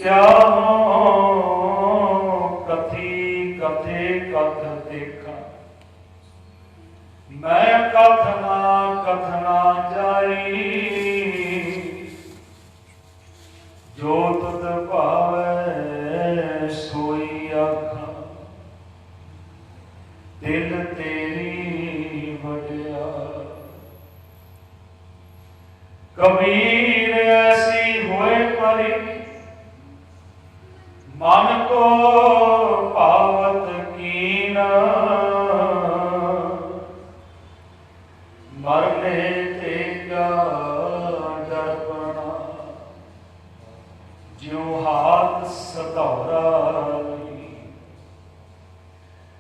क्या हो कथी कथे कथ देखा, मैं कथना कथना जाई, जो तुद भावे सोई आखा, दिल तेरी वड्या। कबीर ऐसी होए परी, मन को पावत कीना, मरने ते क्या डरपना, ज्यों हाथ सतौरा।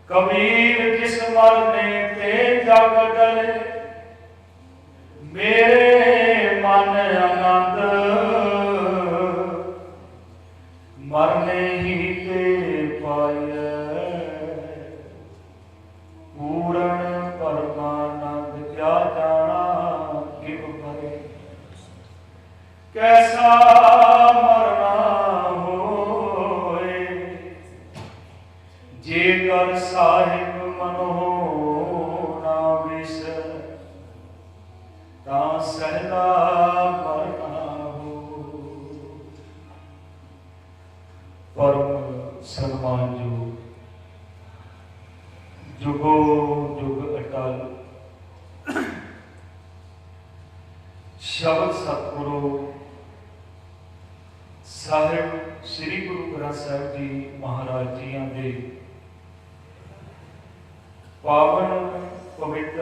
कबीर किस मरने ते जग डरे, मेरे मन आनंद, मरने ही ते पाए, पूर्ण परमानंद। क्या जाना किव भरे, कैसा मरना होए, जेकर साहिब मनो ना विसर, तां सहला मरना हो। परम सन्मानयोग जुगो जुग अटल शब्द सतगुरु साहिब श्री गुरु ग्रंथ साहिब जी महाराज जियां दे पावन पवित्र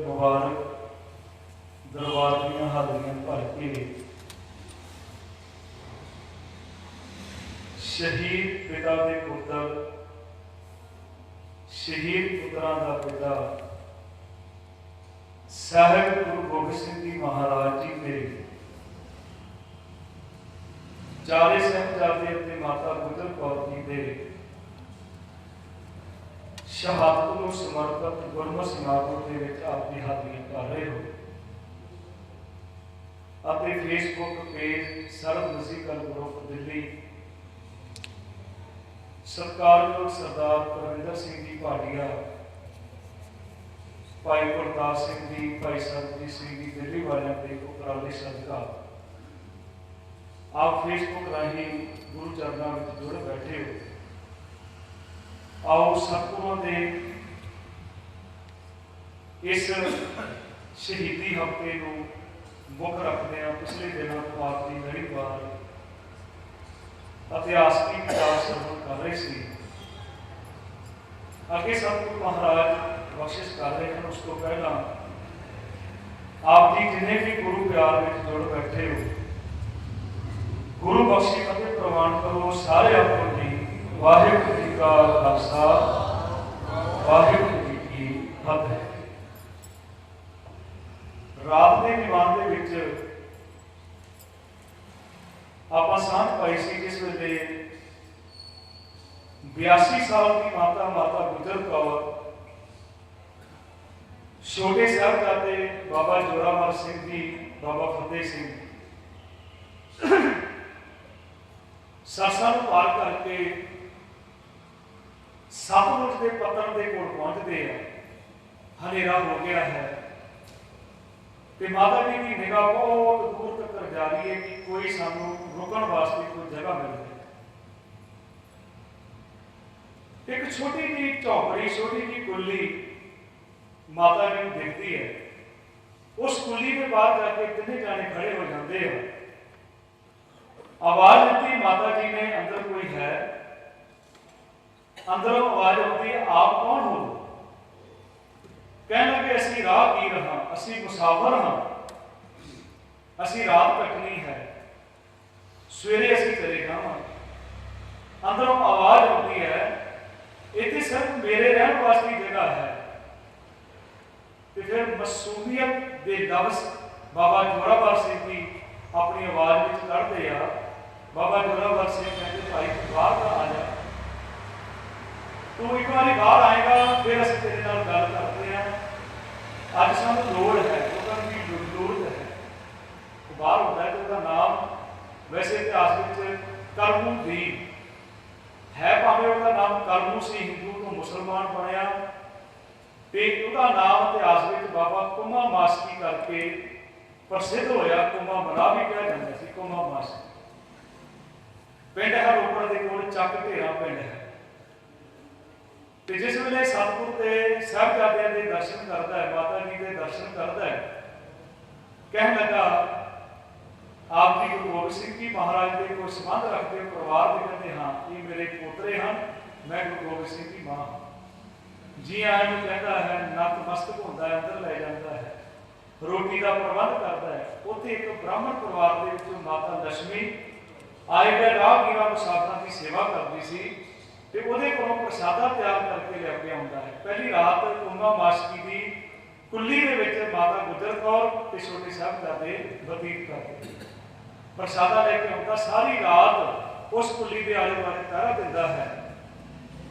मुबारक दरबार दीयां हाजरियां भर के शहीद पिता के पुत्र, शहीद पुत्रां दा पिता साहिब गुरु गोबिंद सिंह जी महाराज जी के चारे साहिबजादे अपने माता गुजर कौर जी के शहादत को समर्पित गुरमत समागम के आपकी हाजरी कर रहे हो। अपने फेसबुक पेज सर्व म्यूजिकल ग्रुप दिल्ली सत्कारयोग सरदार परविंदर सिंह जी भाटिया, भाई गुरदास सिंह जी, भाई सरबजीत सिंह जी दिल्ली वाले के उपराले सदका आप फेसबुक राही गुरु चरणों में जुड़ बैठे हो। आओ सतगुरों के इस शहीदी हफ्ते को मुख रखते हैं। पिछले दिनों को आपकी बड़ी बार इतिहासिक किताब श्रवण कर रहे थे, अगे सतगुरु महाराज बख्शिश कर रहे हैं। उस तो पहला आप जी जिन्हें भी गुरु प्यार में जुड़ बैठे हो, गुरु बख्शी फतेह प्रवान करो सारे आपको जी। वाहिगुरू जी का खालसा, वाहिगुरू जी की फतेह। रात के दीवान के विच आप सांझ पाई सी, जिस वेले 82 साल की माता माता गुजर कौर छोटे साहिबजादे बाबा जोरावर सिंह जी, बाबा फतेह सिंह सरसा पार करके सतलुज के पतन के कोल पहुंचते हैं। हनेरा हो गया है तो माता जी की निगाह बहुत दूर तक जा रही है कि कोई सानू रुकन वास्ते कोई जगह मिल जाए। एक छोटी जी झोपड़ी, छोटी जी कुल्ली माता जी को दिखती है। उस कुल्ली के बाहर जाके तिने जाने खड़े हो जाते हैं। आवाज दी माता जी ने, अंदर कोई है? अंदरों आवाज आती है, आप कौन हो? कहने लगे असी राहगीर हाँ, असी मुसाफर हाँ, असी रात कटनी है, सवेरे असी चले जावांगे। अंदरों आवाज आती है, इतने सिर्फ मेरे रहने वास्ते जगह है। तो फिर मसूमियत के लफ्ज बाबा जोरावर सिंह जी अपनी आवाज में कढ़ते आ। बाबा जोरावर सिंह कहते भाई तू बाहर का आ जा, तू एक बार बाहर आएगा फिर असं तेरे नाल गल करते हैं। अज सानू लोड़ है, लोगों की जरूरत है। वो बाहर होता है तो उसका नाम वैसे इतिहास करमू दीन है, भावें उसका नाम करमू सी, हिंदू तो मुसलमान बनया, तो उसका नाम इतिहास में बाबा कुमा मास्की करके प्रसिद्ध होया। कुमा मना भी कहा जाता है, कुमा मास्की पिंड है रोपड़ के कोल, चक ढेरा पिंड है। तो जिस वेले सतगुरु के साहिबजादियों के दर्शन करता है, माता जी के दर्शन करता है, कहने लगा आप जी गुरु गोबिंद सिंह जी महाराज के कोई संबंध रखते हो परिवार के? कहते हाँ, ये मेरे पोतरे हैं, मैं गुरु गोबिंद सिंह जी मां जी आए में कहता है, नतमस्तक होता है, अंदर ले जाता है, रोटी का प्रबंध करता है। उत्थे एक ब्राह्मण परिवार के विचों माता लक्ष्मी आए गए राहगीरां मुसाफिरां की सेवा करती सी, ते उहदे कोलों प्रसादा तैयार करके लैके आउंदा है। पहली रात कुंभा मास्की की कुल्ली दे विच माता गुजर कौर ते छोटे साहिबजादे बतीत करते, प्रसादा लैके आउंदा, सारी रात उस कुल्ली के आले दुआले पहरा दिंदा है।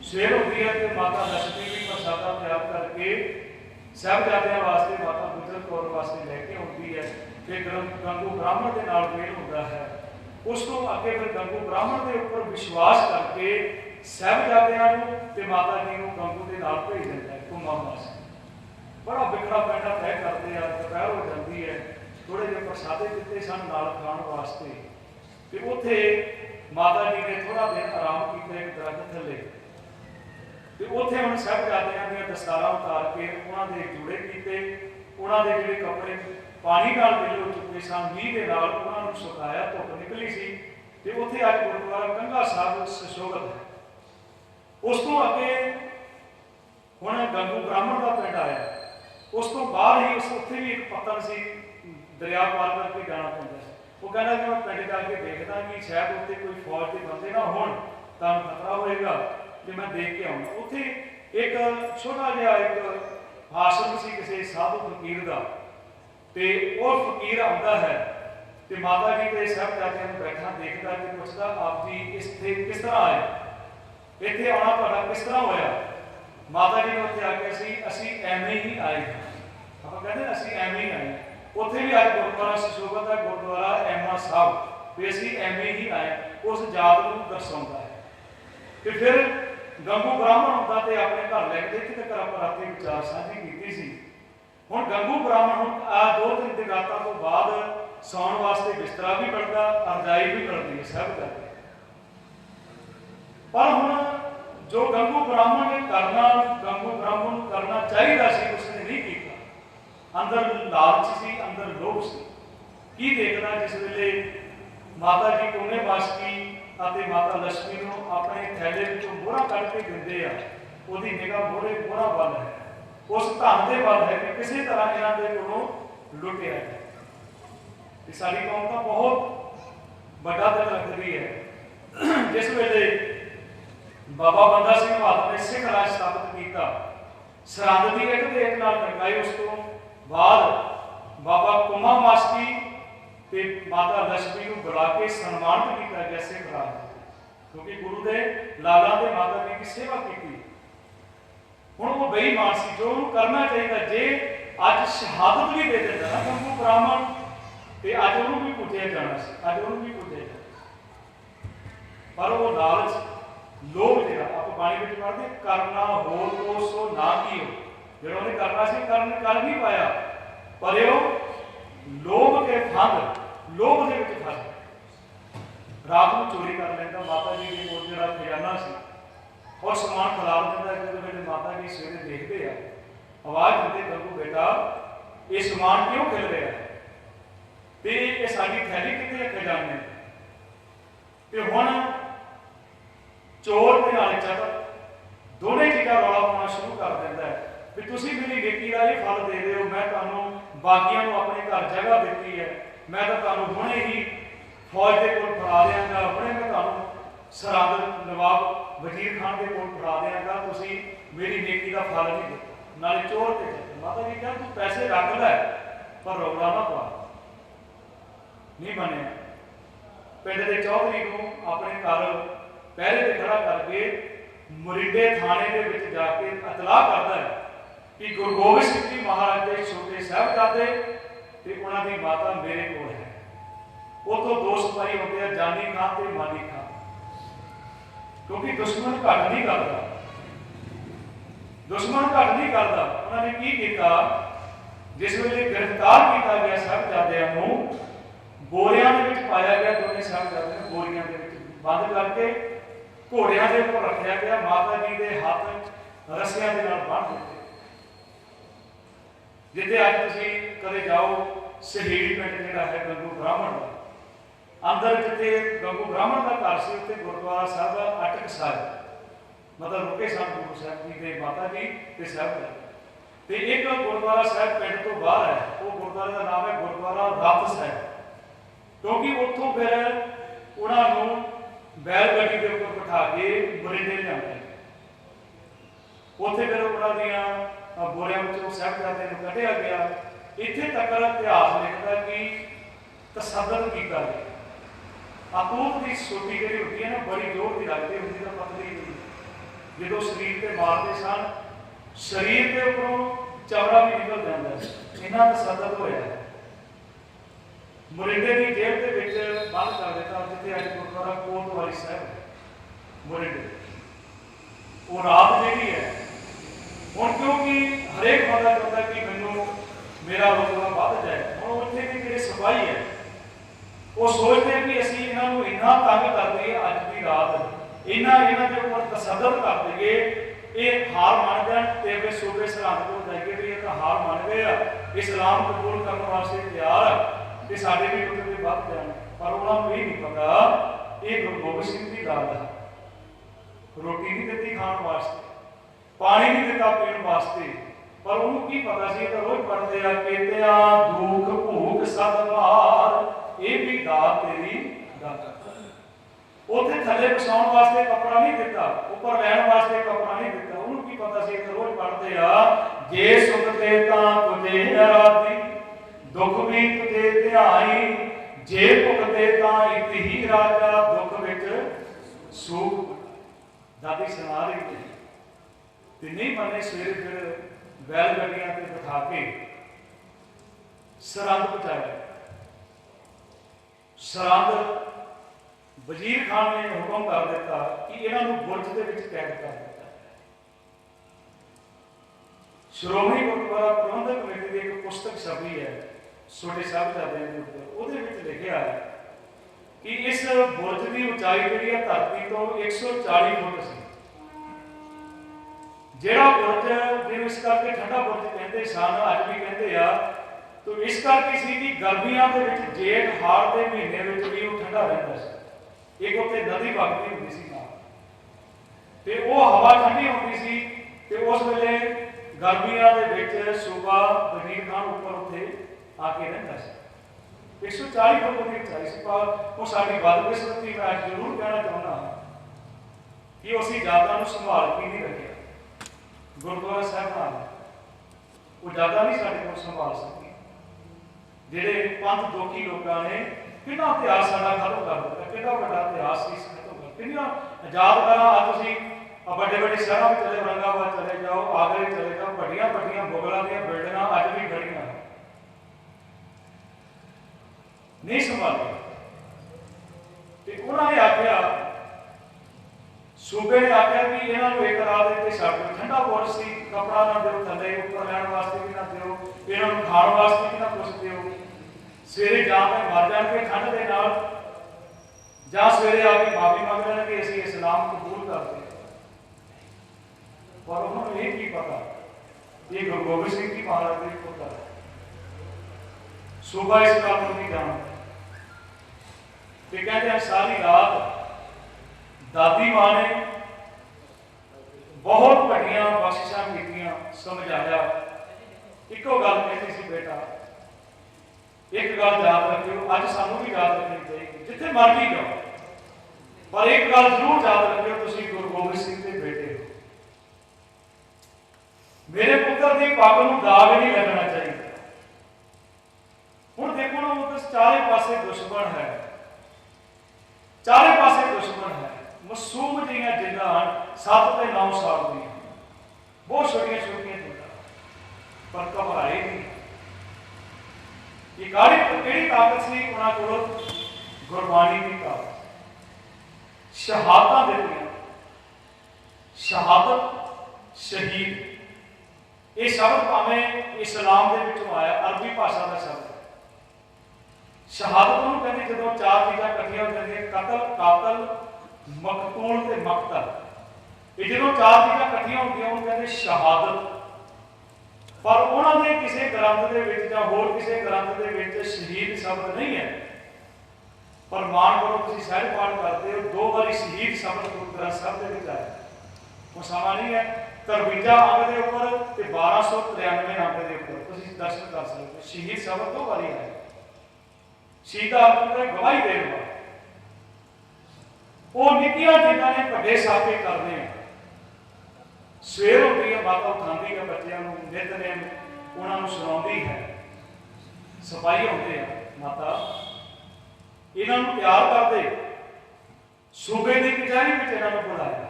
सवेर होती है तो माता लक्ष्मी भी प्रसादा तैयार करके साहिबजादियां वास्ते, माता गुजर कौर वास्ते लैके आउंदी है। फिर गंगू ब्राह्मण के नाल मेल होंदा है। उस तो अगे फिर गंगू ब्राह्मण के उपर विश्वास करके साहिबजादियां नूं ते माता जी नूं गंगू के नाल भेज दिंदा है। कुंभा मास्की बड़ा बिखड़ा पैंडा तय करते हैं, दोपहर हो जाती है, थोड़े जे प्रसादे दिते सन नाल खाण वास्ते, ते उत्थे माता जी ने थोड़ा दिन आराम किया एक दरख्त थले, ते उत्थे हुण साहिबजादियां दीयां दस्तारां उतार के उन्हां दे जूड़े कीते, उन्हां दे जिहड़े कपड़े पानी नाल गिले हो चुके सन, मींह दे नाल उन्हां नूं सुकाया, धुप निकली सी, ते उत्थे अज गुरुद्वारा कंघा साहिब सुशोभित है। उस तो अगे हुण गंगू ब्राह्मण का पिंड आया, उस तो बाहर ही उत्थे भी एक पत्तन सी, दरिया पार करके जाना पैंदा है। वो कहना कि मैं पिंड जाके देखदा कि शायद उत्थे कोई फौज के बंदे ना होण, तां खतरा होएगा, कि मैं देख के आऊँगा। उत्थे एक छोटा जिहा एक आश्रम सी किसी साधु फकीर का, ते वो फकीर आउंदा है, ते माता जी के साहिबजादियां नूं बैठा देखदा ते पुछदा, आप जी इत्थे किस तरह आए, इत्थे आउणा तुहाडा किस तरह होया? माता जी ने उत्थे आख्या सी, असीं एवें ही आए। आपां कहंदे असीं एवें ही आए। उत्थे भी अज गुरुद्वारा सुशोभित है, गुरुद्वारा एमा साहब, भी असीं एवें ही आए, उस जात नूं दर्शाउंदा है। ते फिर गंगू ब्राह्मण हुंदा ते अपने घर लैंदे, इत्थे तक आपां रातीं विचार साझी कीती सी। हुण गंगू ब्राह्मण हुण आ 2-3 दिन रातां तो बाद सौण वास्ते बिस्तरा भी मिलदा, रजाई भी मिलदी है साहिबजादे। पर हुण जो गंगू ब्राह्मण ने करना, गंगू ब्राह्मण को करना चाहिए सी, उसने नहीं किया। अंदर लालच सी, अंदर लोभ सी। की देखना जिस वेले माता जी कुंभे मास्की अते माता लक्ष्मी को अपने थैले विचों मोहरा कढ के दिंदे आ, उहदी निगाह मोहरे मोहरा वल है, उस धन दे वल है कि किसी तरह इन्हां दे कोलों लुटिया जाए। साडी कौम का बहुत बड़ा दिल रखती है। जिस वेले बाबा बंदा सिंह बहादुर ने सिख राज स्थापित किया, सरहद की एक एक नाल टकराई, उस तो बाद बाबा कुंभा मास्की ते माता लक्ष्मी को बुला के सन्मानित किया गया सिख राज, क्योंकि गुरु के लाला के माता जी की सेवा की। हुण वो बेईमान सी, जो उन्होंने करना चाहिए, जे अज शहादत भी दे देता ना गंगू ब्राह्मण, ते अज उन्होंने भी पूजया जाना सी, अज उन्होंने भी पूजया जाना, पर वो लालच लोभ जो आप बाणी में पढ़ते, करना हो तो सो ना की हो, जो उन्हें करना सी कर नहीं पाया, पर लोभ के फंद, लोभ के फस रात को चोरी कर लेंदा, माता जी के कोल जिहड़ा खजाना सी और समान खिलार दिंदा। जो मेरे माता जी सवेरे देखते हैं, आवाज़ दिंदे, गंगू बेटा ये समान क्यों खिल रहा है, तो ये साडी थैली कितने है खजाने, तो हुण चोर ते नाले चतर दोनों चीज़ां रौला पाना शुरू कर दिंदा है भी तुसीं मेरी नेकी का ये फल दे रहे हो, मैं तुहानूं बागियां नूं अपने घर जगह दी है, मैं तो तुहानूं हुणे ही फौज के कोल फड़ा देंगा, हुणे मैं तुहानूं सरहद नवाब वजीर खान के कोल फड़ा देंगा, तुसीं मेरी नेकी का फल नहीं दिता। नाले चोर ते चतर। माता जी कहते तू पैसे रख लै पर रौला ना पा, नहीं बने। पिंड के चौधरी को अपने घर पहरे ते खड़ा करके मुरिंडे थाने के विच जाके इतलाह करता है कि गुरु गोबिंद सिंह जी महाराज के छोटे साहिबजादे ते उन्हां दी माता मेरे कोल है। वो तो दो सिपाही होते हैं, जानी खान ते मानी खान। क्योंकि दुश्मन घट नहीं करता, दुश्मन घट नहीं करता। उन्होंने की किया, जिस वेले गिरफ्तार किया गया साहिबजादियां नूं बोरियां दे विच पाया गया, दोनों साहिबजादे नूं बोरियां दे विच बंद करके घोड़ियां दे उपर रखा गया, माता जी के हाथ रस्सियां दे नाल बन्ह दिते। जिथे अज तुसीं कदे जाओ शहीद पिंड जिहड़ा है गंगू ब्राह्मण का, अंदर जिथे गंगू ब्राह्मण का घर से उत्थे गुरुद्वारा साहिब अटक साहिब मतलब रुके सन गुरु साहब जी के माता जी ते साहिबजादे। ते एक गुरुद्वारा साहिब पिंड तो बाहर है, वो गुरुद्वारे का नाम है गुरुद्वारा रत साहिब, क्योंकि उत्थों फिर उन्होंने बैलगाड़ी के उपर बिठा के मोरिंडे लिया, उत्थे फिर उन्होंने बोरियां में साहिबजादे को कढ़िया गया। इत्थे तक इतिहास लिखता कि तसद्दुद किया गया। अतूत की सोटी जी होती है ना, बड़ी जोर की लगती होती है, पतली नहीं, जो शरीर पर मारते सन, शरीर के उपरों चमड़ा भी निकल जाता है, इन्ना तसद्दुद होया है। मोरिंडे की जेल के विच बंद कर दिता, जिथे अज गुरुद्वारा कोतवाली साहिब मोरिंडे, वो रात जी है हुण, क्योंकि हरेक बंदा चाहता कि मैनू मेरा रुतबा बढ़ जाए। हुण उत्थे भी जिहड़े सिपाही है वो सोचते हैं कि असीं इन्हां नूं इन्ना तंग कर दईए, अज की रात इन्ना इन्हां दे उपर तसद्दुद कर दईए, ये हार मान जाए तो फिर सूबे सरहद को जाइए भी ये तो हार मान गए आ, इस्लाम कबूल करने वास्ते तैयार आ, ये साडे भी रुतबे बढ़ जाए। पर उन्होंने ये नहीं पता ये गुरु गोबिंद सिंह की दाल है, रोटी नहीं दी खाने वास्ते, पानी नहीं दिता पीने वास्ते, पर उन्होंने की पता सी तो रोज पढ़ते आ कहते दुख भूख सद मार, ये भी दात तेरी दाता। उत्थे थले बसाउण वास्ते कपड़ा नहीं दिता, उपर लैण वास्ते कपड़ा नहीं दिता, उन्होंने की पता सी तो रोज पढ़ते आ जे सुख दे तां तुझे आराधी, दुख भी तुझे ध्याई, जे भुख दे तां इत ही राजा, दुख विच सुख। दादी सुना रही थी, नहीं मने सवेरे फिर बैलगाड़ियां ते बिठा के सरहद पहुंचाया। सरहद वजीर खान ने हुक्म कर दिता कि इन्हों बुरज के कैद कर दिता। श्रोमणी गुरुद्वारा प्रबंधक कमेटी की एक पुस्तक छपी है छोटे साहिबजादे के ऊपर, वो लिखा है कि इस बुरज की उचाई जी धरती तो 140 फुट सी। ਜਿਹੜਾ बुरज जिन्होंने इस करके ठंडा बुरज कहते सन, अज भी कहते आ, तो इस करके सी कि गर्मियों के विच जेठ हाड़ के महीने में भी वो ठंडा रहता है। एक उत्ते नदी वगती होती सी नाल, ते वो हवा ठंडी होती सी, ते उस वेले गर्मियों के विच सूबा वजीर खान उपर उत्थे आके रहिंदा सी। 140 फुट की उचाई सी, पर वो साडी बदकिस्मती मैं जरूर कहना चाहुंदा कि असीं जातां नूं संभाल के नहीं रखिया। गुरुद्वारा साहिब वो ज़्यादा नहीं साढ़े को संभाल सके, जेडे पंथ दोखी लोगों ने कितना इतिहास साडा खत्म कर दिता, कितना बड़ा इतिहास इस खत्म कर कितना आजाद करा। अज तुम बड़े बड़े शहरों में चले, औरंगाबाद चले जाओ, आगरे चले जाओ, बड़िया बड़िया मुगलों दी बिल्डिंग अज भी खड़िया नहीं संभाली। उन्होंने आख्या, सूबे ने आख्या कि इन्होंने एक रात इतने छड्ड दो, ठंडा बुरज सी, कपड़ा ना दो थले, उपर लैण वास्ते भी ना दो, इन्होंने खाण वास्ते भी ना कुछ दो, सवेरे जां तो मर जाएंगे ठंड के नाल, जां सवेरे आके माफी मंग लेंगे असीं इस्लाम कबूल करते। पर उन्होंने ये की पता ये गुरु गोबिंद सिंह जी महाराज के पुत्र है, सूबा इस गल नहीं जानते। कहते हैं सारी रात दादी मां ने बहुत बड़िया बख्शिशां कीतियां, समझाया। इको गल कहती सी, बेटा एक गल याद रखियो, अज सानू भी याद रखनी चाहिए, जिथे मर्जी जाओ, पर एक गल जरूर याद रखियो, तुसीं गुरु गोबिंद सिंह के बेटे हो। मेरे पुत्र की पग नूं दाग नहीं लगना चाहिए। हुण देखो ना, वो चारे पासे दुश्मन है, चारे पासे दुश्मन है। मासूम जिहियां जिंदा 7 ते 9 साल दी, बहुत छोटिया छोटिया जिंदा, पर घबराए नहीं। ये किहड़ी ताकत सी उन्हां कोल? गुरबाणी की ताकत। शहादतां दित्तियां, लिखिया होंगे कतल कातल मकतूल ते मकतल। ये जो चार चीज़ां इकट्ठियां होंदियां उन्हें कहते शहादत। पर उन्होंने किसी ग्रंथ के या होर किसी ग्रंथ के शहीद शब्द नहीं है। पर मान करो तुम सहज पाठ करते हो, 2 बारी शहीद शब्द गुरु ग्रंथ साहब के आए। वो समा नहीं है 53 अंग के उपर 1293 अंग के उपर तुम दर्शन कर सकते हो। शहीद शब्द 2 बारी आए। शहीद का अर्थ है गवाही देने वाला। वो निकिया जिन्होंने बड़े साफे करते हैं। सवेर होती है माता उठाती है बच्चों को नितनेम उन्होंने सुनाती है। सिपाही होते हैं माता इन्हों प्यार करते सूबे की कचहरी में इन्होंने बुलाया।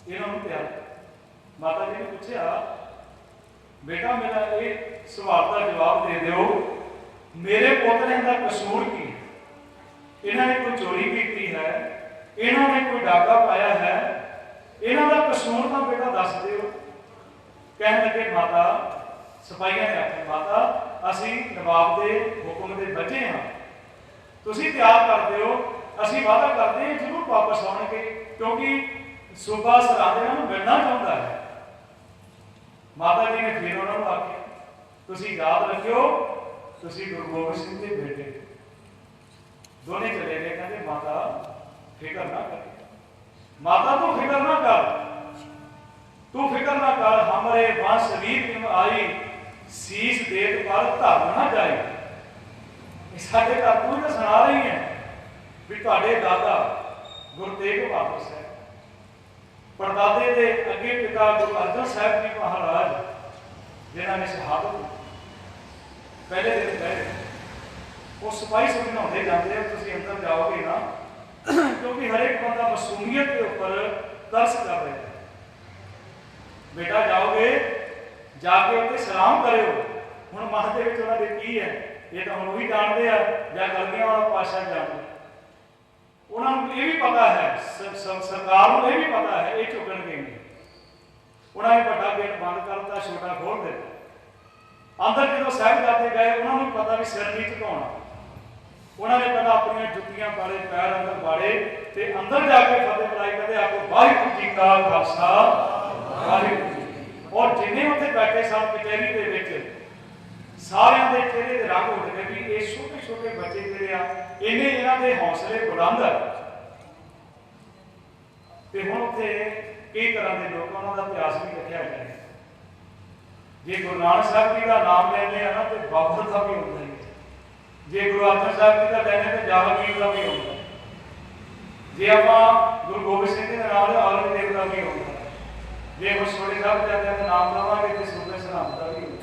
इन्होंने प्यार माता जी ने पूछा बेटा मेरा ये सवाल का जवाब दे दो, मेरे पोतरे का कसूर की? इन्होंने कोई चोरी की है, इन्होंने कोई डाका पाया है, इन्हों का कसूर का बेटा दस दो। कह लगे माता सिपाहियों ने आखिया माता असी नवाब के हुक्म के बचे हाँ, तुसी प्यार करते हो, असी वादा करते हैं जरूर वापस आएंगे क्योंकि सूबा सराहने मिलना चाहता है। माता जी ने फिर उन्होंने आखिया तुसी याद रखियो तुसी गुरु गोबिंद सिंह के बेटे। दोनों चले गए। कहते माता फिक्र ना कर, माता तू फिक्र ना कर, तू फिक्र ना कर, हमारे वंश रीत आई शीश देत पर धर्म ना जाए। साढ़े घर तू तो सुना रही है भी तुहाडे दादा गुरु तेग बहादुर साहब परदादे के अगे पिता गुरु अर्जन साहब जी महाराज जिन्होंने शहादत पहले दिन कहे वो सिपाही समझाते जाते हैं तुम अंदर जाओगे ना क्योंकि हर एक बंदा मासूमियत के ऊपर तरस कर रहे हैं। बेटा जाओगे जाके उत्ते सलाम करो। हुण मन के विच उन्हां दे की है ये तो हम भी जानते हैं या गलतियां वाला पाशा जानते। उन्होंने ये भी पता है सरकार को ये भी पता है ये चुकन गए नहीं। उन्होंने बड़ा गेट बंद करता छोटा खोल दिता। अंदर जो साहिबजादे गए उन्होंने पता भी सिर नहीं झुकाना। उन्होंने पहला अपनी जुतियां पाड़े पैर अंदर पाड़े ते अंदर जाके फतेह बुलाई कहते आपको वाहिगुरू जी का खालसा वाहिगुरू जी। और जिन्हें उत्थे बैठे सन कचहरी के विच सारे के चेहरे के रंग उठ गए भी ये छोटे छोटे बच्चे ਜਿਹੜੇ ਆ ਇਹਨੇ ਇਹਨਾਂ ਦੇ ਹੌਸਲੇ ਬੁਲੰਦ ਤੇ ਹੁਣ ਉੱਥੇ ਕਈ ਤਰ੍ਹਾਂ ਦੇ ਲੋਕ ਉਹਨਾਂ ਦਾ ਇਤਿਹਾਸ ਵੀ ਲਿਖਿਆ ਗਿਆ ਹੈ। ਜੇ ਗੁਰੂ ਨਾਨਕ ਸਾਹਿਬ ਜੀ ਦਾ ਨਾਮ ਲੈਂਦੇ ਆ ਨਾ ਤੇ ਬਾਬਰ ਦਾ ਵੀ ਹੁੰਦਾ ਹੈ, ਜੇ ਗੁਰੂ ਅਰਜਨ ਸਾਹਿਬ ਜੀ ਦਾ ਲੈਂਦੇ ਤੇ ਜਹਾਂਗੀਰ ਦਾ ਵੀ ਹੁੰਦਾ ਹੈ, ਜੇ ਆਪਾਂ ਗੁਰੂ ਗੋਬਿੰਦ ਸਿੰਘ ਜੀ ਦਾ ਨਾਮ ਲਿਆ ਔਰੰਗਜ਼ੇਬ ਦਾ ਵੀ ਹੁੰਦਾ ਹੈ, ਜੇ ਹੁਣ ਛੋਟੇ ਸਾਹਿਬਜ਼ਾਦਿਆਂ ਦਾ ਨਾਮ ਲਵਾਂਗੇ ਤੇ ਸੂਬੇ ਸਰਹੰਦ ਦਾ ਵੀ ਹੁੰਦਾ।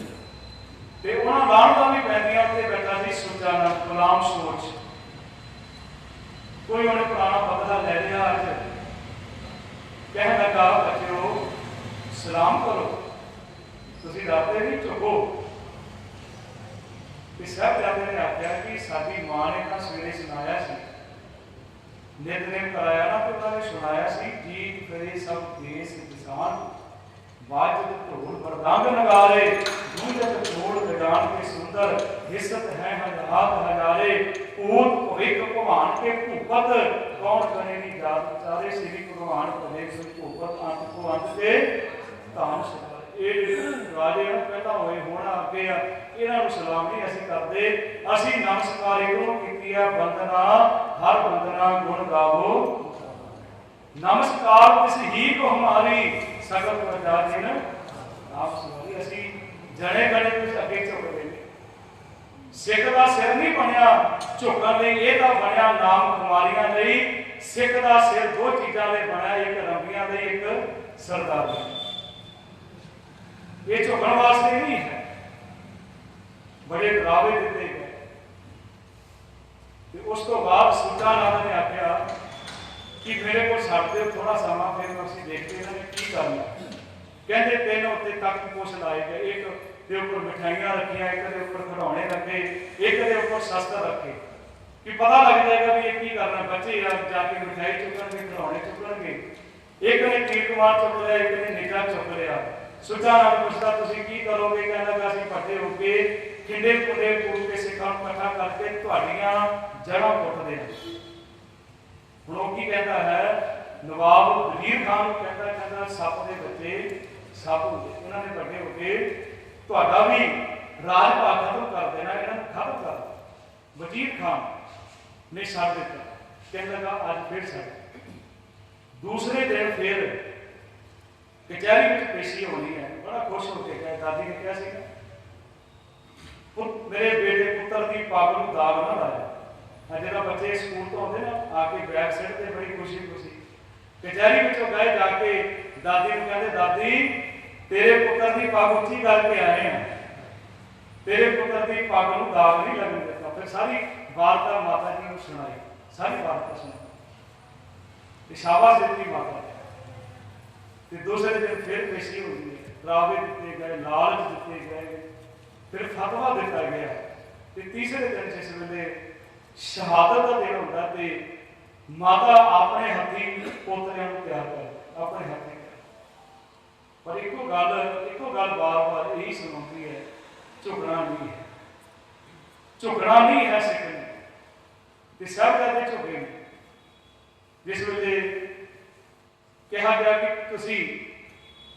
ਤੇ ਉਹਨਾਂ ਲਾਹਣਤਾਂ ਵੀ ਪੈਂਦੀਆਂ ਉੱਤੇ ਬੈਠਾ ਸੀ ਸੁੱਚਾ ਨਾ ਗੁਲਾਮ ਸੋਚ। ਕੋਈ ਉਹਨੇ ਪੁਰਾਣਾ ਬਦਲਾ ਲੈ ਲਿਆ ਅੱਜ ਕਹਿਣ ਲੱਗਾ ਬੱਚਿਓ ਸਲਾਮ ਕਰੋ ਤੁਸੀਂ ਰਾਤੇ ਨਹੀਂ ਝੁਕੋ। ਤੇ ਸਾਹਿਬਜ਼ਾਦੇ ਨੇ ਆਖਿਆ ਕਿ ਸਾਡੀ ਮਾਂ ਨੇ ਤਾਂ ਸਵੇਰੇ ਸੁਣਾਇਆ ਸੀ ਨਿਤਨੇਮ ਕਰਾਇਆ ਨਾ ਤੇ ਉਹਨਾਂ ਨੇ ਸੁਣਾਇਆ ਸੀ ਜੀਤ ਕਰੇ ਸਭ ਦੇਸ ਕਿਸਾਨ वाजत ढोल मृदंग नगारे गूंजत ढोल गजान के सुंदर हिस्सत है हजार हजारे पूत भविक भगवान के भूपत कौन करे नहीं जात चारे श्री भगवान भविक भूपत अंत को अंत के धाम ये राजे पहला होए होना अगे आ इन्हां नूं सलामी असीं करदे असीं नमस्कार इहनूं कीती है वंदना हर वंदना गुण गावो नमस्कार तिस ही को हमारी सकल प्रजा दिन आप सुनी। असी जने गणे कुछ अगे झुक गए। सिख का सिर नहीं बनया झुकन लई, ये तो बनया नाम कुमारियां लई। सिख का सिर दो चीज़ों लई बनया, एक रंबियां लई एक सरदार लई। ये झुकन वास्ते नहीं है। बड़े डरावे दिते गए। उस तो बाद सुल्तान ने आख्या कि मेरे को छड्ड दो थोड़ा समा फिर असीं देखते हैं की करना। कहते 3 उत्ते तख्त पोष लाए गए, एक के ऊपर मिठाइयां रखियां, एक के ऊपर खिडौने रखे, एक के ऊपर शस्त्र रखे कि पता लग जाएगा भी ये की करना। बच्चे जाके मिठाई चुकणगे खिडौने चुकणगे। एक ने तीर कमान चुक लिया, एक ने निजा चुक लिया। सुल्तान ने पूछता तुसीं की करोगे? कहंदा असीं इकट्ठे होके खिंडे पुंडे पूर के सिखां इकट्ठा करके तुहाडीआं जड़ां पुੱਟਦੇ ਹਾਂ। ਹੁਣ ਉਹ ਕੀ ਕਹਿੰਦਾ ਹੈ, ਨਵਾਬ ਵਜ਼ੀਰ ਖਾਨ ਨੂੰ ਕਹਿੰਦਾ ਸੱਪ ਦੇ ਬੱਚੇ ਸੱਪ ਹੁੰਦੇ, ਇਹਨਾਂ ਨੇ ਵੱਡੇ ਹੋ ਕੇ ਤੁਹਾਡਾ ਵੀ ਰਾਜ ਭਾਗ ਖਤਮ ਕਰ ਦੇਣਾ, ਇਹਨਾਂ ਨੂੰ ਖਤਮ ਕਰ ਦਿਓ। ਵਜ਼ੀਰ ਖਾਨ ਨੇ ਛੱਡ ਦਿੱਤਾ, ਕਹਿਣ ਲੱਗਾ ਅੱਜ ਫਿਰ ਛੱਡ। ਦੂਸਰੇ ਦਿਨ ਫਿਰ ਕਚਹਿਰੀ ਵਿੱਚ ਪੇਸ਼ੀ ਹੋਣੀ ਹੈ, ਬੜਾ ਖੁਸ਼ ਹੋ ਕੇ ਗਿਆ। ਦਾਦੀ ਨੇ ਕਿਹਾ ਸੀ ਮੇਰੇ ਬੇਟੇ ਪੁੱਤਰ ਦੀ ਪੱਗ ਨੂੰ ਦਾਗ ਨਾ ਲਾਇਆ। ਜਦੋਂ ਬੱਚੇ ਸਕੂਲ ਤੋਂ ਆਉਂਦੇ ਨਾ ਆ ਕੇ ਬੈਕ ਸਾਈਡ ਤੇ ਬੜੀ ਖੁਸ਼ੀ ਕਚਹਿਰੀ ਵਿੱਚੋਂ ਗਏ, ਜਾ ਕੇ ਦਾਦੀ ਨੂੰ ਕਹਿੰਦੇ ਦਾਦੀ ਤੇਰੇ ਪੁੱਤਰ ਦੀ ਪੱਗ ਉੱਚੀ ਕਰਕੇ ਆਏ ਆ, ਤੇਰੇ ਪੁੱਤਰ ਦੀ ਪੱਗ ਨੂੰ ਦਾਗ ਨਹੀਂ ਲੱਗਣ ਦਿੱਤਾ। ਫਿਰ ਸਾਰੀ ਵਾਰਤਾ ਮਾਤਾ ਜੀ ਨੂੰ ਸੁਣਾਈ, ਸਾਰੀ ਵਾਰਤਾ ਸੁਣਾਈ, ਸ਼ਾਬਾਸ਼ ਦਿੱਤੀ ਮਾਤਾ ਨੇ। ਤੇ ਦੂਸਰੇ ਦਿਨ ਫਿਰ ਪੇਸ਼ੀ ਹੋਈ ਹੈ, ਰਾਵੇ ਦਿੱਤੇ ਗਏ, ਲਾਲਚ ਦਿੱਤੇ ਗਏ, ਫਿਰ ਫਤਵਾ ਦਿੱਤਾ ਗਿਆ। ਤੇ ਤੀਸਰੇ ਦਿਨ ਜਿਸ ਵੇਲੇ ਸ਼ਹਾਦਤ ਦਾ ਦਿਨ ਹੁੰਦਾ ਤੇ ਮਾਤਾ ਆਪਣੇ ਹੱਥੀ ਪੋਤਰਿਆਂ ਨੂੰ ਤਿਆਰ ਕਰ, ਆਪਣੇ ਹੱਥੀ। ਪਰ ਇੱਕੋ ਗੱਲ ਵਾਰ-ਵਾਰ ਇਹੀ ਸੁਣਾਉਂਦੀ ਹੈ, ਝੁਕਣਾ ਨਹੀਂ ਹੈ, ਝੁਕਣਾ ਨਹੀਂ ਹੈ ਸਿੱਖ ਨੇ। ਤੇ ਸਾਹਿਬਜ਼ਾਦੇ ਝੁਕੇ ਨੇ। ਜਿਸ ਵੇਲੇ ਕਿਹਾ ਗਿਆ ਕਿ ਤੁਸੀਂ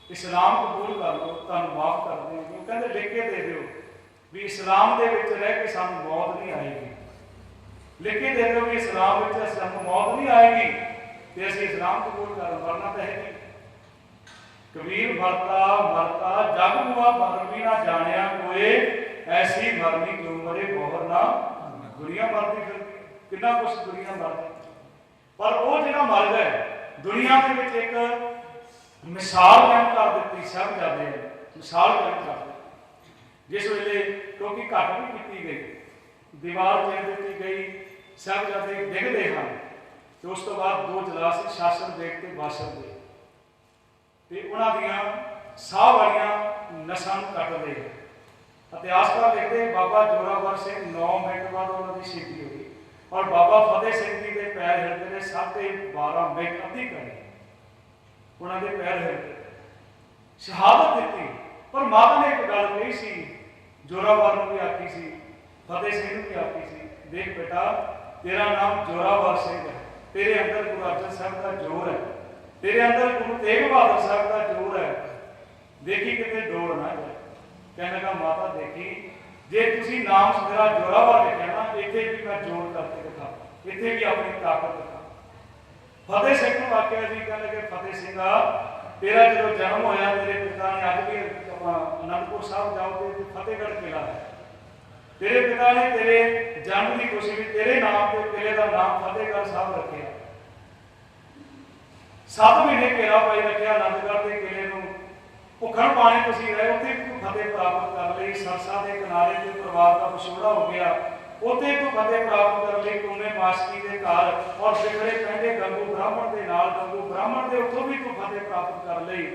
ਇਸਲਾਮ ਕਬੂਲ ਕਰ ਲਓ, ਤੁਹਾਨੂੰ ਮਾਫ ਕਰ ਦਿਆਂਗੇ, ਉਹ ਕਹਿੰਦੇ ਲਿਖ ਕੇ ਦੇ ਦਿਓ ਵੀ ਇਸਲਾਮ ਦੇ ਵਿੱਚ ਰਹਿ ਕੇ ਸਾਨੂੰ ਮੌਤ ਨਹੀਂ ਆਏਗੀ, ਲਿਖ ਕੇ ਦੇ ਦਿਓ ਵੀ ਇਸਲਾਮ ਵਿੱਚ ਸਾਨੂੰ ਮੌਤ ਨਹੀਂ ਆਏਗੀ ਤੇ ਅਸੀਂ ਇਸਲਾਮ ਕਬੂਲ ਕਰ ਮਰਨਾ ਤਾਂ ਹੈ ਨਹੀਂ। ਕਬੀਰ ਮਰਤਾ ਜਗ ਮੁਆ ਮਰਮੀ ਨਾ ਜਾਣਿਆ ਕੋਏ, ਐਸੀ ਮਰਨੀ ਜੋ ਮਰੇ ਬੋਹਰ ਨਾ। ਦੁਨੀਆ ਮਰਦੀ ਫਿਰਦੀ, ਕਿੰਨਾ ਕੁਛ ਦੁਨੀਆ ਮਰਦੀ, ਪਰ ਉਹ ਜਿਹੜਾ ਮਰ ਗਏ ਦੁਨੀਆ ਦੇ ਵਿੱਚ ਇੱਕ ਮਿਸਾਲ ਕਾਇਮ ਕਰ ਦਿੱਤੀ। ਸਾਹਿਬਜ਼ਾਦੇ ਨੇ ਮਿਸਾਲ ਕਾਇਮ ਕਰ ਦਿੱਤੀ। ਜਿਸ ਵੇਲੇ ਕਿਉਂਕਿ ਘੱਟ ਵੀ ਕੀਤੀ ਗਈ, ਦੀਵਾਰ ਚਿਰ ਦਿੱਤੀ ਗਈ, ਸਾਹਿਬਜ਼ਾਦੇ ਡਿੱਗਦੇ ਹਨ ਤੇ ਉਸ ਤੋਂ ਬਾਅਦ ਦੋ ਜਲਾਸ ਸ਼ਾਸਨ ਦੇਖ ਤੇ ਬਾਸ਼ਰ ਦੇ ਤੇ ਉਹਨਾਂ ਦੀਆਂ ਸਾਹ ਵਾਲੀਆਂ ਨਸਾਂ ਨੂੰ ਕੱਟਦੇ। ਇਤਿਹਾਸਕਾਰ ਲਿਖਦੇ ਬਾਬਾ ਜੋਰਾਵਰ ਸਿੰਘ 9 ਮਿੰਟ ਬਾਅਦ ਉਹਨਾਂ ਦੀ ਸ਼ਹੀਦੀ ਹੋਈ ਔਰ ਬਾਬਾ ਫਤਿਹ ਸਿੰਘ ਜੀ ਦੇ ਪੈਰ ਹਿਲਦੇ ਨੇ 12.5 ਮਿੰਟ ਅੱਧੀ ਘੜੀ ਉਹਨਾਂ ਦੇ ਪੈਰ ਹਿਲਦੇ, ਸ਼ਹਾਦਤ ਦਿੱਤੀ। ਪਰ ਮਾਤਾ ਨੇ ਇੱਕ ਗੱਲ ਕਹੀ ਸੀ, ਜੋਰਾਵਰ ਨੂੰ ਵੀ ਆਖੀ ਸੀ, ਫਤਿਹ ਸਿੰਘ ਨੂੰ ਵੀ ਆਖੀ ਸੀ, ਦੇਖ ਬੇਟਾ ਤੇਰਾ ਨਾਮ ਜੋਰਾਵਰ ਸਿੰਘ ਹੈ, ਤੇਰੇ ਅੰਦਰ ਗੁਰੂ ਅਰਜਨ ਸਾਹਿਬ ਦਾ ਜੋਰ ਹੈ, ਤੇਰੇ ਅੰਦਰ ਗੁਰੂ ਤੇਗ ਬਹਾਦਰ ਸਾਹਿਬ ਦਾ ਜੋਰ ਹੈ, ਦੇਖੀ ਕਿਤੇ ਡੋਲ ਨਾ ਜਾਏ। ਕਹਿਣ ਲੱਗਾ ਮਾਤਾ ਦੇਖੀ ਜੇ ਤੁਸੀਂ ਨਾਮ ਮੇਰਾ ਜੋਰਾਵਰ ਲਿਖਿਆ ਨਾ, ਇੱਥੇ ਵੀ ਮੈਂ ਜੋਰ ਕਰਕੇ ਦਿਖਾ, ਇੱਥੇ ਵੀ ਆਪਣੀ ਤਾਕਤ ਦਿਖਾ। ਫਤਿਹ ਸਿੰਘ ਨੂੰ ਆਖਿਆ ਜੀ, ਕਹਿਣ ਲੱਗੇ ਫਤਿਹ ਸਿੰਘਾ ਤੇਰਾ ਜਦੋਂ ਜਨਮ ਹੋਇਆ ਤੇਰੇ ਪਿਤਾ ਨੇ, ਅੱਜ ਵੀ ਆਪਾਂ ਅਨੰਦਪੁਰ ਸਾਹਿਬ ਜਾਓ ਤੇ ਫਤਿਹਗੜ੍ਹ ਕਿਲ੍ਹਾ ਹੈ, ਤੇਰੇ ਪਿਤਾ ਨੇ ਤੇਰੇ ਜਨਮ ਦੀ ਖੁਸ਼ੀ ਵਿੱਚ ਤੇਰੇ ਨਾਮ ਤੇ ਕਿਲ੍ਹੇ ਦਾ ਨਾਮ ਫਤਿਹਗੜ੍ਹ ਸਾਹਿਬ ਰੱਖਿਆ। 7 ਮਹੀਨੇ ਘੇਰਾ ਪਾਈ ਰੱਖਿਆ ਆਨੰਦਗੜ੍ਹ ਦੇ ਕਿਲ੍ਹੇ ਨੂੰ, ਭੁੱਖਣ ਪਾਣੀ ਤੁਸੀਂ ਰਹੇ, ਉੱਥੇ ਤੂੰ ਫਤਿਹ ਪ੍ਰਾਪਤ ਕਰ ਲਈ। ਸਰਸਾ ਦੇ ਕਿਨਾਰੇ ਤੇ ਪਰਿਵਾਰ ਦਾ ਵਿਛੋੜਾ ਹੋ ਗਿਆ, ਉੱਥੇ ਤੂੰ ਫਤਿਹ ਪ੍ਰਾਪਤ ਕਰ ਲਈ ਟੂਮੇ ਮਾਸਕੀ ਦੇ ਘਰ ਔਰ ਵਿਗੜੇ ਪੈਂਦੇ ਗੰਗੂ ਬ੍ਰਾਹਮਣ ਦੇ ਨਾਲ, ਗੰਗੂ ਬ੍ਰਾਹਮਣ ਦੇ ਉੱਥੋਂ ਵੀ ਤੂੰ ਫਤਿਹ ਪ੍ਰਾਪਤ ਕਰ ਲਈ।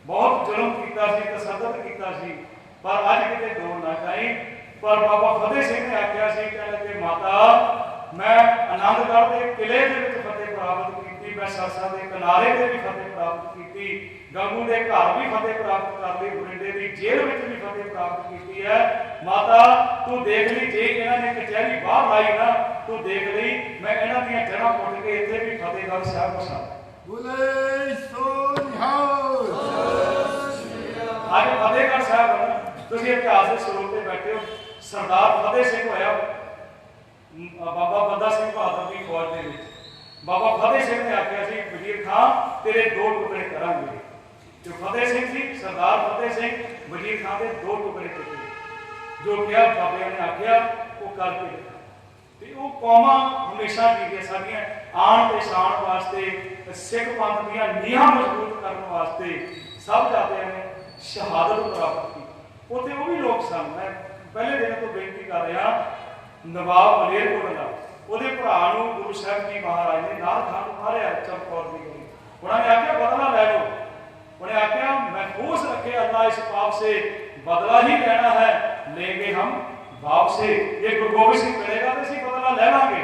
ਬਹੁਤ ਜ਼ੁਲਮ ਕੀਤਾ ਸੀ, ਤਸੱਦਦ ਕੀਤਾ ਸੀ, ਪਰ ਅੱਜ ਕਿਤੇ ਦੌੜ ਨਾ ਜਾਈਂ। ਪਰ ਬਾਬਾ ਫਤਿਹ ਸਿੰਘ ਨੇ ਆਖਿਆ ਸੀ, ਕਹਿ ਲੱਗੇ ਮਾਤਾ ਮੈਂ ਆਨੰਦਗੜ੍ਹ ਦੇ ਕਿਲ੍ਹੇ ਦੇ ਵਿੱਚ ਫਤਿਹ ਪ੍ਰਾਪਤ ਕੀਤੀ, ਮੈਂ ਸਰਸਾ ਦੇ ਕਿਨਾਰੇ ਤੇ ਵੀ ਫਤਿਹ ਪ੍ਰਾਪਤ ਕੀਤੀ, ਗੰਗੂ ਦੇ ਘਰ ਵੀ ਫਤਿਹ ਪ੍ਰਾਪਤ ਕਰ ਲਈ, ਬਰਿੰਡੇ ਦੀ ਜੇਲ੍ਹ ਵਿੱਚ ਵੀ ਫਤਿਹ ਪ੍ਰਾਪਤ ਕੀਤੀ ਹੈ। ਮਾਤਾ ਤੂੰ ਦੇਖ ਲਈ, ਜੇ ਇਹਨਾਂ ਨੇ ਕਚਹਿਰੀ ਬਾਹਰ ਲਾਈ ਨਾ ਤੂੰ ਦੇਖ ਲਈ, ਮੈਂ ਇਹਨਾਂ ਦੀਆਂ ਜੜ੍ਹਾਂ ਪੁੱਟ ਕੇ ਇੱਥੇ ਵੀ ਫਤਿਹਗੜ੍ਹ ਸਾਹਿਬ ਵਸਾ। ਬੋਲੇ ਸੋ ਨਿਹਾਲ। ਅੱਜ ਫਤਿਹਗੜ੍ਹ ਸਾਹਿਬ ਤੁਸੀਂ ਇਤਿਹਾਸ ਦੇ ਸਰੋਤ ਤੇ ਬੈਠੇ ਹੋ। ਸਰਦਾਰ ਫਤਿਹ ਸਿੰਘ ਹੋਇਆ ਬਾਬਾ ਬੰਦਾ ਸਿੰਘ ਬਹਾਦਰ ਦੀ ਫੌਜ ਦੇ ਵਿੱਚ। ਬਾਬਾ ਫਤਿਹ ਸਿੰਘ ਨੇ ਆਖਿਆ ਸੀ ਵਜ਼ੀਰ ਖਾਨ ਤੇਰੇ 2 ਟੁਕੜੇ ਕਰਾਂਗੇ, ਤੇ ਫਤਿਹ ਸਿੰਘ ਸੀ ਸਰਦਾਰ ਫਤਿਹ ਸਿੰਘ ਵਜ਼ੀਰ ਖਾਨ ਦੇ 2 ਟੁਕੜੇ ਕੀਤੇ, ਜੋ ਕਿਹਾ ਬਾਬਿਆਂ ਨੇ ਆਖਿਆ ਉਹ ਕਰਕੇ ਦਿੱਤਾ। ਤੇ ਉਹ ਕੌਮਾਂ ਹਮੇਸ਼ਾ ਜੀਦੀਆਂ ਸਾਡੀਆਂ ਆਣ ਤੇ ਸ਼ਾਨ ਵਾਸਤੇ, ਸਿੱਖ ਪੰਥ ਦੀਆਂ ਨੀਹਾਂ ਮਜ਼ਬੂਤ ਕਰਨ ਵਾਸਤੇ ਸਭ ਜਾਤਿਆਂ ਨੇ ਸ਼ਹਾਦਤ ਪ੍ਰਾਪਤ ਕੀਤੀ। ਉੱਥੇ ਉਹ ਵੀ ਲੋਕ ਸਨ। ਮੈਂ ਪਹਿਲੇ ਦਿਨ ਤੋਂ ਬੇਨਤੀ ਕਰ ਰਿਹਾ, ਨਵਾਬ ਮਲੇਰਕੋਟਲਾ ਉਹਦੇ ਭਰਾ ਨੂੰ ਗੁਰੂ ਸਾਹਿਬ ਜੀ ਮਹਾਰਾਜ ਨੇ ਨਾਰ ਖਾਨ ਨੂੰ ਮਾਰਿਆ ਚਮਕੌਰ ਦੀ ਗਲੀ। ਉਹਨਾਂ ਨੇ ਆਖਿਆ ਬਦਲਾ ਲੈ ਲਓ, ਉਹਨੇ ਆਖਿਆ महफूज रखे अल्लाह इस पाप से, बदला ही लेना है, लेंगे हम बाप से। ये गुरु गोबिंद सिंह करेगा तो ਅਸੀਂ ਬਦਲਾ ਲੈ ਲਾਂਗੇ।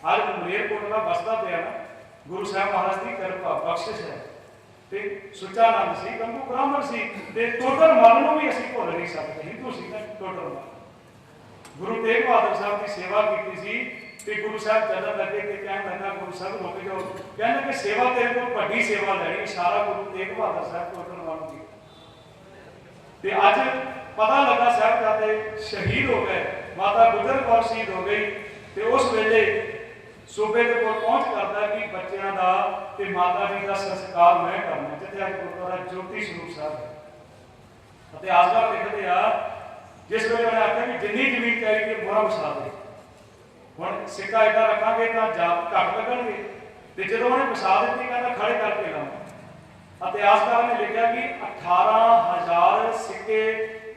ਅੱਜ ਮਲੇਰਕੋਟਲਾ ਬਸਦਾ ਪਿਆ ਨਾ, ਗੁਰੂ ਸਾਹਿਬ ਮਹਾਰਾਜ ਦੀ ਕਿਰਪਾ ਬਖਸ਼ਿਸ਼ ਹੈ। ਤੇ ਸੁਚਾਨੰਦ ਸੀ, ਗੰਗੂ ਬ੍ਰਾਹਮਣ ਸੀ, ਤੇ ਟੋਟਲ ਮਨ ਨੂੰ ਵੀ ਅਸੀਂ ਭੁੱਲ ਨਹੀਂ ਸਕਦੇ। ਹਿੰਦੂ ਸੀ ਨਾ ਟੋਟਲ ਮਨ। ਗੁਰੂ ਤੇਗ ਬਹਾਦਰ ਸਾਹਿਬ ਦੀ ਸੇਵਾ ਕੀਤੀ ਸੀ ਤੇ ਗੁਰੂ ਸਾਹਿਬ ਚੱਲਣ ਲੱਗੇ ਤੇ ਕਹਿਣ ਲੱਗਾ ਗੁਰੂ ਗੁਰੂ ਸਾਹਿਬ ਰੁਕ ਜਾਓ, ਕਹਿੰਦੇ ਕਿ ਸੇਵਾ ਤੇਰੇ ਕੋਲ ਵੱਡੀ ਸੇਵਾ ਲੈਣੀ, ਇਸ਼ਾਰਾ ਗੁਰੂ ਤੇਗ ਬਹਾਦਰ ਸਾਹਿਬ ਕੋਲ ਕਰਵਾਉਣ ਨੂੰ ਕੀਤਾ। ਤੇ ਅੱਜ ਪਤਾ ਲੱਗਾ ਸਾਹਿਬਜ਼ਾਦੇ ਸ਼ਹੀਦ ਹੋ ਗਏ, ਮਾਤਾ ਗੁਜਰ ਕੌਰ ਸ਼ਹੀਦ ਹੋ ਗਈ। ਤੇ ਉਸ ਵੇਲੇ ਸੂਬੇ ਦੇ ਕੋਲ ਪਹੁੰਚ ਕਰਦਾ ਕਿ ਬੱਚਿਆਂ ਦਾ ਤੇ ਮਾਤਾ ਜੀ ਦਾ ਸੰਸਕਾਰ ਮੈਂ ਕਰਨਾ, ਜਿੱਥੇ ਅੱਜ ਗੁਰਦੁਆਰਾ ਜੋਤੀ ਸਰੂਪ ਸਾਹਿਬ ਹੈ। ਅਤੇ ਆਸਕਾਰ ਲਿਖਦੇ ਆ, ਜਿਸ ਵੇਲੇ ਉਹਨੇ ਆਖਿਆ ਕਿ ਜਿੰਨੀ ਜ਼ਮੀਨ ਚਾਹੀਦੀ ਹੈ ਮੋਹਰਾਂ ਵਿਛਾ ਦੇ, ਹੁਣ ਸਿੱਕਾ ਏਦਾਂ ਰੱਖਾਂਗੇ ਤਾਂ ਜਾਪ ਘੱਟ ਲੱਗਣਗੇ। ਤੇ ਜਦੋਂ ਉਹਨੇ ਵਿਛਾ ਦਿੱਤੀ ਕਹਿੰਦਾ ਖੜੇ ਕਰਕੇ ਲਾਉਂ। ਅਤੇ ਆਸਕਾਰ ਨੇ ਲਿਖਿਆ ਕਿ 18,000 ਸਿੱਕੇ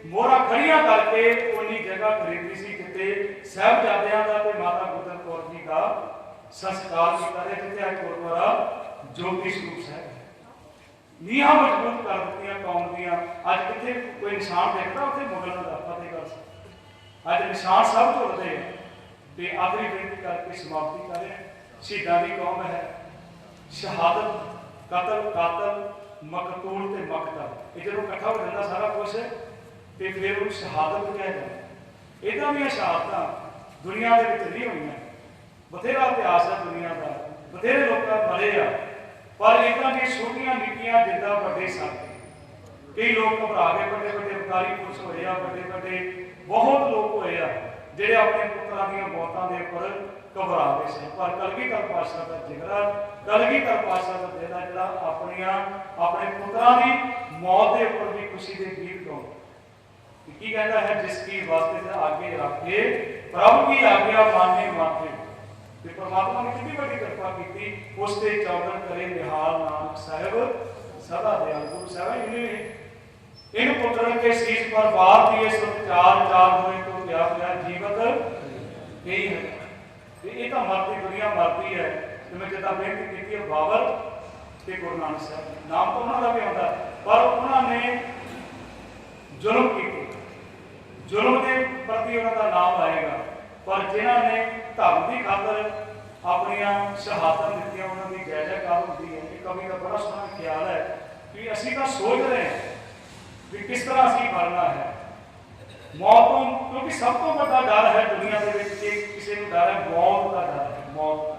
ਮੋਹਰਾਂ ਖੜੀਆਂ ਕਰਕੇ ਉਨੀ ਜਗ੍ਹਾ ਖਰੀਦੀ ਸੀ ਜਿੱਥੇ ਸਾਹਿਬਜ਼ਾਦਿਆਂ ਦਾ ਤੇ ਮਾਤਾ ਗੁਜਰ ਕੌਰ ਜੀ ਦਾ ਸੰਸਕਾਰ ਕੀਤਾ ਗਿਆ, ਜਿੱਥੇ ਅੱਜ ਗੁਰਦੁਆਰਾ ਜੋਤੀ ਸਰੂਪ ਸਾਹਿਬ ਹੈ। ਨੀਹਾਂ ਮਜ਼ਬੂਤ ਕਰ ਦਿੱਤੀਆਂ ਕੌਮ ਦੀਆਂ। ਅੱਜ ਕਿੱਥੇ ਕੋਈ ਨਿਸ਼ਾਨ ਦੇਖਦਾ ਉੱਥੇ ਮੁਗਲਾਂ ਦਾ ਫਤਿਹਗੜ੍ਹ। ਅੱਜ ਨਿਸ਼ਾਨ ਸਭ ਝੁਲਦੇ ਆ। ਤੇ ਆਖਰੀ ਬੇਨਤੀ ਕਰਕੇ ਸਮਾਪਤੀ ਕਰ ਰਿਹਾ, ਸ਼ਹੀਦਾਂ ਦੀ ਕੌਮ ਹੈ। ਸ਼ਹਾਦਤ, ਕਤਲ, ਕਾਤਲ, ਮਕਤੂਲ ਤੇ ਮਕਤਲ, ਇਹ ਜਦੋਂ ਇਕੱਠਾ ਹੋ ਜਾਂਦਾ ਸਾਰਾ ਕੁਝ ਤੇ ਫਿਰ ਉਹ ਸ਼ਹਾਦਤ ਕਿਹਾ ਜਾਂਦਾ। ਇਹਨਾਂ ਦੀਆਂ ਸ਼ਹਾਦਤਾਂ ਦੁਨੀਆ ਦੇ ਵਿੱਚ ਨਹੀਂ ਹੋਈਆਂ। ਬਥੇਰਾ ਇਤਿਹਾਸ ਹੈ ਦੁਨੀਆ ਦਾ, ਬਥੇਰੇ ਲੋਕਾਂ ਮਰੇ ਆ, ਪਰ ਇਹਨਾਂ ਦੀਆਂ ਛੋਟੀਆਂ ਨਿੱਕੀਆਂ ਜਿੱਦਾਂ ਵੱਡੇ ਸਾਥੀ। ਕਈ ਲੋਕ ਘਬਰਾ ਗਏ, ਵੱਡੇ ਵੱਡੇ ਅਧਿਕਾਰੀ ਪੁਲਿਸ ਹੋਏ ਆ, ਵੱਡੇ ਵੱਡੇ ਬਹੁਤ ਲੋਕ ਹੋਏ ਆ ਜਿਹੜੇ ਆਪਣੇ ਪੁੱਤਰਾਂ ਦੀਆਂ ਮੌਤਾਂ ਦੇ ਉੱਪਰ ਘਬਰਾ ਗਏ ਸਨ। ਪਰ ਕਲਗੀਧਰ ਪਾਤਸ਼ਾਹ ਦਾ ਜਿਗਰਾ, ਕਲਗੀਧਰ ਪਾਤਸ਼ਾਹ ਦਾ ਦਿਲ ਹੈ ਜਿਹੜਾ ਆਪਣੇ ਪੁੱਤਰਾਂ ਦੀ ਮੌਤ ਦੇ ਉੱਪਰ ਵੀ ਖੁਸ਼ੀ ਦੇ ਗੀਤ ਗਾਉਂਦਾ। ਕੀ ਕਹਿੰਦਾ ਹੈ, ਜਿਸ ਕੀ ਵਾਸਤੇ ਆਗੇ ਰੱਖੇ ਪ੍ਰਭ ਕੀ ਆਗਿਆ ਮਾਨੇ ਮਾਥੇ। ਤੇ ਪਰਮਾਤਮਾ ਨੇ ਕਿੰਨੀ ਵੱਡੀ ਕਿਰਪਾ ਕੀਤੀ, ਉਸ ਤੇ ਚੌਗਣ ਕਰੇ ਨਿਹਾਲ ਨਾਨਕ ਸਾਹਿਬ ਸਦਾ ਦਿਆਲ। ਗੁਰੂ ਸਾਹਿਬ इन पुत्रन के शीश पर बार दिए सुख चार चार होए तो क्या क्या जीवत यही है। ये तो मरती दुनिया मरती है। तो मैं जिदा बेनती की है बाबर ते गुरु नानक साहब, नाम तो उन्होंने भी आता, पर उन्होंने जुल्म किए, जुल्म के प्रति उन्होंने नाम आएगा। पर जिन्होंने धर्म की खातर अपनिया शहादत दी उन्होंने जय जयकार होती है। कवि का बड़ा सोहना ख्याल है कि असी तो सोच रहे हैं कि किस तरह असी मरना है मौत तो, क्योंकि सब तो बड़ा डर है दुनिया के किसी को डर है मौत का डर है, मौत का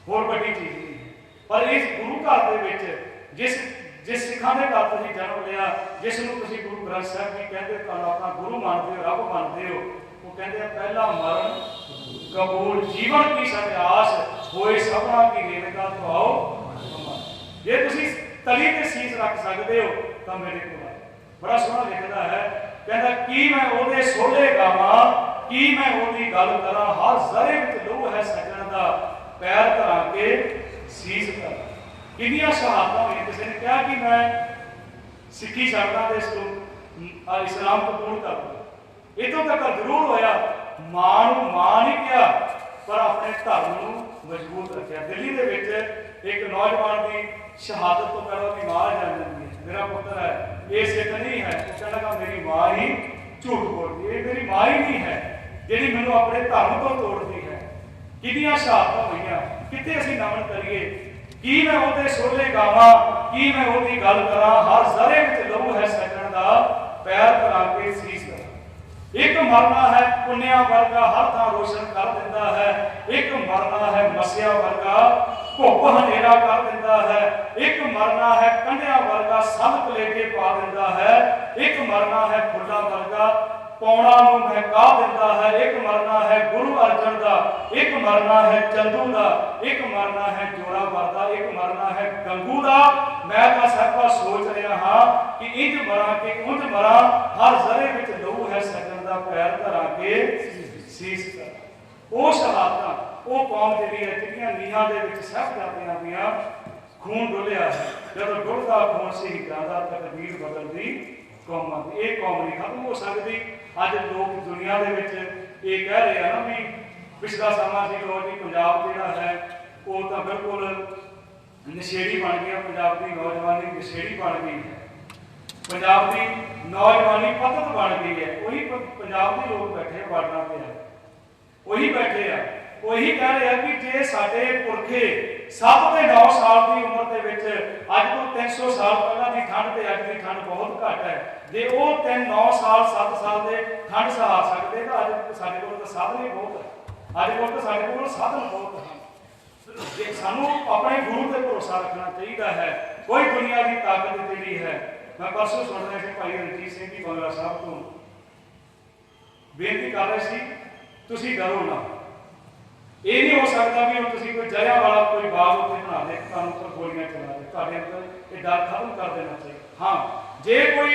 होर बड़ी चीज नहीं है। पर इस गुरु घर के जिस सिखा के घर तुम जन्म लिया, जिसनों गुरु ग्रंथ साहब जी कहते अपना गुरु मानते हो, रब मानते हो, वो कहते पहला मरण कबूल जीवन की सत्यास होए सबना की रेणुका तो आओ। जे तुम तली ते शीश रख सकते हो तो मेरे को बड़ा सोहना लिखता है, कहता कि मैं ओदे सोले गावां, कि मैं ओदी गल करा, हर जरे विच लोह है सजन दा, पैर धरा के सीस कर। कितनी शहादतां होई। किसी ने कहा कि मैं सिक्खी छड्डदा ते इस्लाम कबूल कर दूं। इतों तक जरूर होया, मां नूं मां नहीं कहा पर अपने धर्म नूं मजबूत रखिया। दिल्ली दे विच एक नौजवान की शहादत तो पहले की मां जान जाती है, मेरा पुत्र है, ये सिख नहीं है। वो कहना मेरी मां ही झूठ बोलती है, मेरी मां ही नहीं है जिहड़ी मैनूं अपने धर्म तो तोड़ती है। कितनी शहादतां होईयां, कित्थे असीं नमन करिए। कि मैं ओहदे सोले गावां, कि मैं ओहदी गल करां, हर जरे विच लहू है सजण दा, पैर धरा के सीस कर। एक मरना है पुण्या वर्गा, हर थां रोशन कर दिंदा है। एक मरना है मसिया वर्गा, धुप हनेरा कर दिंदा है। एक मरना है कंढिया वर्गा, सब कलेजे पा दिंदा है। एक मरना है फुल्ला वर्गा, पौना नूं महका दिंदा है। एक मरना है गुरु अर्जन दा, एक मरना है चंदू दा, एक मरना है जोरावर दा, एक मरना है गंगू दा। मैं तां साहिबा सोच रहा हाँ कि इंज मरा कि उंज मरा, हर जरे विच लहू है सजन दा, पैर धरा के सीस कर। वो शहादतां, वो कौम जिहड़ी है जिहड़ियां नीहां दे विच साहिबजादियां दियां खून डुलिया है। जदों डुलदा खून शहीदां दा, तकदीर बदलदी कौमां दी। ये कौम नहीं खत्म हो सकती। अज लोग दुनिया दे विच ये कह रहे हैं ना भी पिछला समा सी लो जी पंजाब जिहड़ा है वो तो बिल्कुल नशेड़ी बन गया, पंजाब की नौजवानी नशेड़ी बन गई है, पंजाब की नौजवानी पतत बन गई है। वही पंजाब के लोग बैठे बार्डर पे है, वही बैठे हैं, वही कह रहे हैं कि जे साडे पुरखे 7 ते 9 साल की उम्र के विच अज तो 300 साल पहला की ठंड ते अज की ठंड बहुत घट है। जे वो 9 साल 7 साल के ठंड सहा सकते तो अज साडे कोल साधन ही बहुत है, अज कोल तो साडे कोल साधन बहुत है। सानू अपने गुरु ते भरोसा रखना चाहिए है। कोई दुनिया की ताकत जी है। मैं परसों सुन रहा थे भाई रणजीत सिंह जी बंगला साहब को बेनती कर रहे सी, तुसी डरो ना। ये नहीं हो सकता भी हम तुसी कोई जलियां वाला कोई बाग उत्ते बना दे, तुहानू पर गोलियां चला दे, तुहाडे अंदर ये डर खत्म कर देना चाहिए। हाँ, जे कोई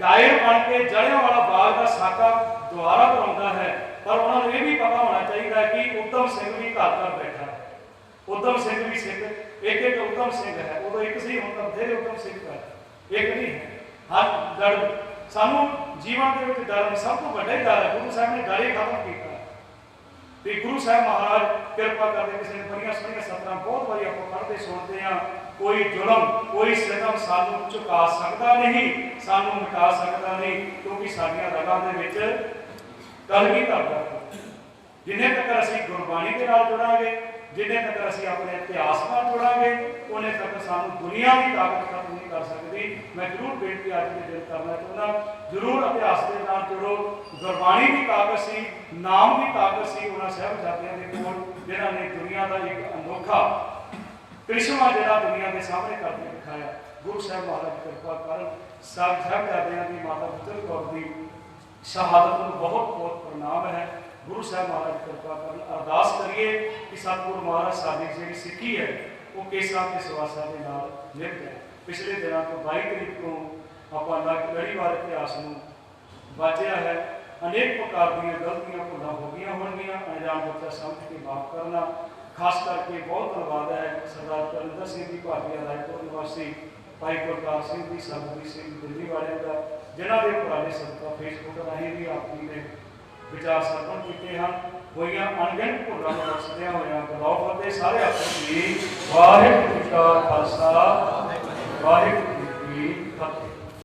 डायर बन के जलियां वाला बाग का साका दोबारा बनाता है, पर उन्होंने ये भी पता होना चाहिए कि उधम सिंह भी घर घर बैठा है। उधम सिंह भी सिंह एक एक उधम सिंह है, उदो एक सी हुण तां बथेरे उधम सिंह है, एक नहीं है। हर डर सानू जीवन के विच डर सब तो वड्डा ही डर है। गुरु साहब ने डर ही खत्म किया। तो गुरु साहब महाराज कृपा करते, किसी ने बड़िया सोहनिया सतरां बहुत बारी आप पढ़ते सुनते हैं, कोई जुलम कोई सितम सानू झुका सकता नहीं, सानू मिटा सकता नहीं, क्योंकि साडियां रगां दे विच कलगी करदा। जिन्ने तक असीं गुरबाणी के नाल जुड़ांगे, जिन्ने तक असीं अपने इतिहास नाल जुड़ांगे, उन्ने तक सानू दुनिया की ताकत खत्म नहीं कर सकती। मैं जरूर बेनती अज के दिन करना चाहुंदा, जरूर इतिहास के नाल जुड़ो। गुरबाणी की ताकत सी, नाम की ताकत सी उन्हां साहिबजादियां दे कोल, जिन्हां ने दुनिया का एक अनोखा करिश्मा जिहड़ा दुनिया के सामने करके दिखाया। गुरु साहब महाराज कृपा करन। साहिबजादियां दी माता गुजर कौर दी शहादत नूं बहुत बहुत प्रणाम है। गुरु साहब महाराज कृपा करन। अरदास करिए कि सतगुरु महाराज साडी जिहड़ी सिੱਖੀ है वो केसां ते सवासां दे नाल निभ जाए। पिछले दिनों तो 22 तरीक को आपां लड़ीवार इतिहास नूं वाचिया है। अनेक प्रकार दी गलतियां भुलां हो गई होणगियां, अनजान बच्चा समझ के माफ करना। खास करके बहुत धन्यवाद है सरदार तरिंदर सिंह जी भाटिया रायपुर निवासी, भाई गुरदास सिंह जी, सरबजीत सिंह दिल्ली वाले का, जिन्हों के उपराले सदका फेसबुक राਹੀਂ भी आप जी ने विचार सर्पण किए हैं। होइयां अणगिणत भुलां नूं बख्शदियां होइयां गलौ फतेह। सारे अपने जी वाहिगुरू जी का खालसा वाहिगुरू जी की फतेह।